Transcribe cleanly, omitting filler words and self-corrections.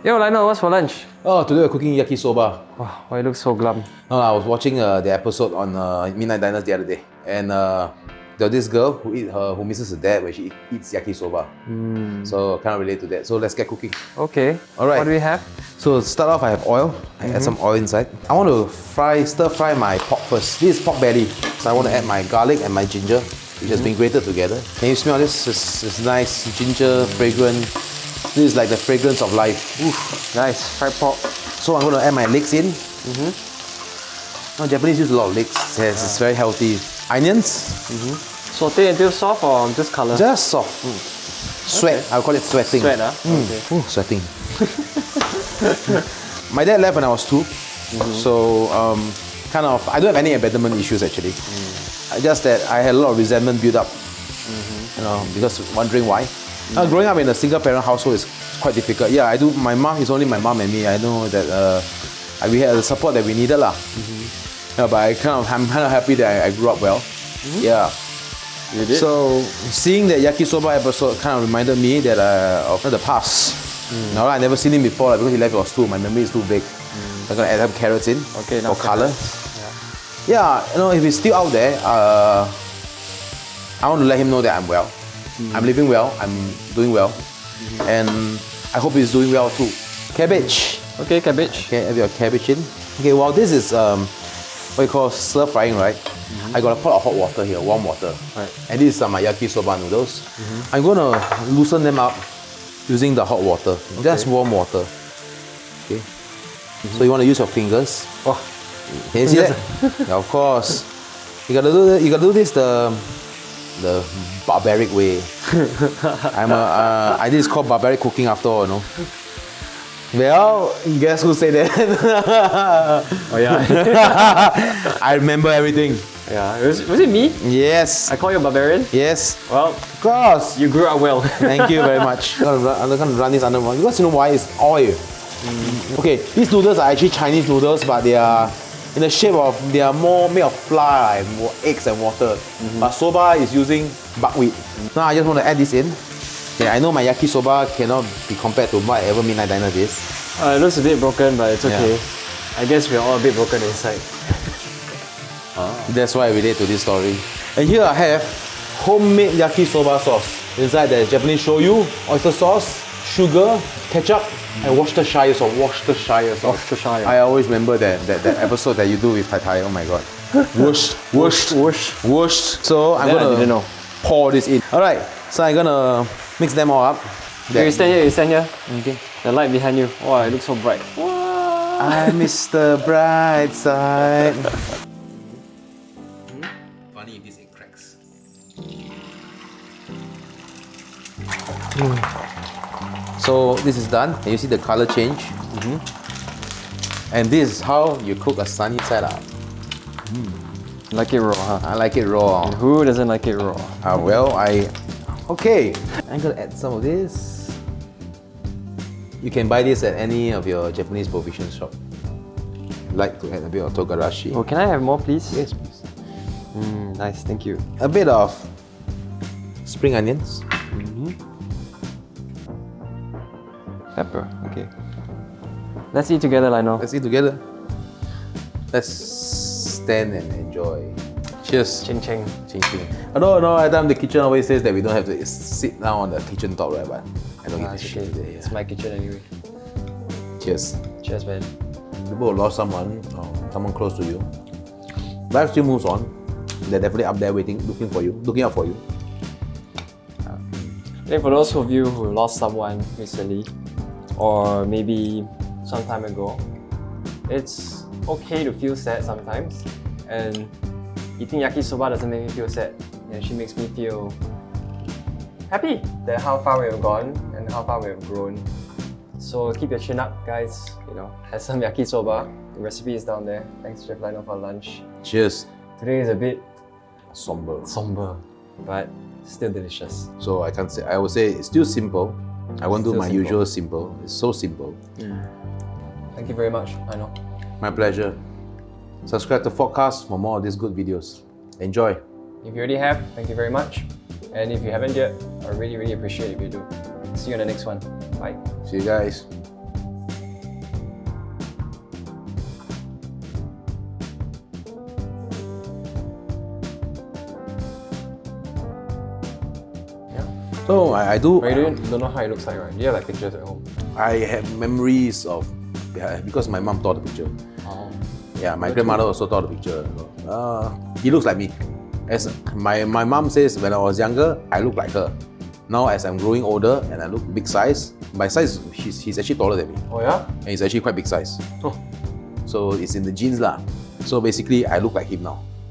Yo, Lionel, what's for lunch? Oh, today we're cooking yakisoba. Wow, why it looks so glum. No, I was watching the episode on Midnight Diners the other day, and there's this girl who misses her dad when she eats yakisoba. So kind of relate to that. So let's get cooking. Okay. All right. What do we have? So to start off, I have oil. I add some oil inside. I want to stir fry my pork first. This is pork belly. So I want to add my garlic and my ginger, which has been grated together. Can you smell this? It's nice ginger, fragrant. This is like the fragrance of life. Oof, nice. Fried pork. So I'm going to add my leeks in. No, Japanese use a lot of leeks. It's very healthy. Onions. Saute until soft or just color? Just soft. Sweat. Okay. I'll call it sweating. Sweat, huh? Okay. Ooh, sweating. My dad left when I was 2. So kind of, I don't have any abandonment issues actually. Just that I had a lot of resentment built up. You know, because wondering why. Growing up in a single parent household is quite difficult. Yeah, I do. My mom is only my mom and me. I know that we had the support that we needed lah. Yeah, but I'm kind of happy that I grew up well. Yeah. You did? So seeing that yakisoba episode kind of reminded me that of the past. Now I never seen him before because he left when I was 2. My memory is too big. I'm gonna add some carrots in now for color. Yeah, you know, if he's still out there, I want to let him know that I'm well. I'm living well. I'm doing well, and I hope he's doing well too. Cabbage. Okay, cabbage. Okay, add your cabbage in. Okay, well this is what you call stir frying, right? I got a pot of hot water here, warm water. Right. And these are my yakisoba noodles. I'm gonna loosen them up using the hot water, just warm water. Okay. So you want to use your fingers. Oh. Can you see that? Yeah, of course. You gotta do this the barbaric way. I think it's called barbaric cooking after all, you know. Well, guess who said that? Oh yeah. I remember everything. Yeah. Was it me? Yes. I call you a barbarian? Yes. Well, of course. you grew up well. Thank you very much. I'm gonna run this under one because you know why? It's oil. Okay, these noodles are actually Chinese noodles, but they are in the shape of, they are more made of flour and eggs and water. But soba is using buckwheat. Now I just want to add this in. Yeah, I know my yakisoba cannot be compared to whatever Midnight Diners is. It looks a bit broken, but it's okay. I guess we're all a bit broken inside. That's why I relate to this story. And here I have homemade yakisoba sauce. Inside there's Japanese shoyu, oyster sauce, sugar, ketchup, and Worcestershire sauce. Worcestershire. I always remember that episode that you do with Tai Tai. Oh my god. Whoosh. So I'm gonna pour this in. Alright, so I'm gonna mix them all up. You stand here. Okay. The light behind you. Wow, it looks so bright. I miss the bright side. Funny if this egg cracks. So this is done. Can you see the color change? And this is how you cook a sunny side up. Like it raw, huh? I like it raw. Who doesn't like it raw? Okay. I'm gonna add some of this. You can buy this at any of your Japanese provision shop. Like to add a bit of togarashi. Oh, can I have more, please? Yes, please. Nice, thank you. A bit of spring onions. Pepper, okay. Let's eat together, Lionel. Let's eat together. Let's stand and enjoy. Cheers. Ching ching. Ching ching. I know at time the kitchen always says that we don't have to sit down on the kitchen top, right? But I don't give a shit today. It's my kitchen anyway. Cheers. Cheers, man. People who lost someone close to you. Life still moves on. They're definitely up there waiting, looking out for you. I think for those of you who lost someone recently, or maybe some time ago, it's okay to feel sad sometimes, and eating yakisoba doesn't make me feel sad. It actually makes me feel happy that how far we have gone and how far we have grown. So keep your chin up, guys. You know, have some yakisoba. The recipe is down there. Thanks Chef Lionel for lunch. Cheers. Today is a bit somber, but still delicious. So I would say it's still simple. I won't do my usual simple. It's so simple. Thank you very much, Lionel. My pleasure. Subscribe to Forecast for more of these good videos. Enjoy. If you already have, thank you very much. And if you haven't yet, I really appreciate it if you do. See you in the next one. Bye. See you guys. So I do. But you don't know how it looks like, right? Do you have like pictures at home? I have memories of, because my mom taught the picture. Oh. Yeah, my grandmother also taught the picture. He looks like me. As my mom says, when I was younger, I look like her. Now as I'm growing older and I look big size, my size, he's actually taller than me. Oh yeah? And he's actually quite big size. Oh. So it's in the genes lah. So basically, I look like him now.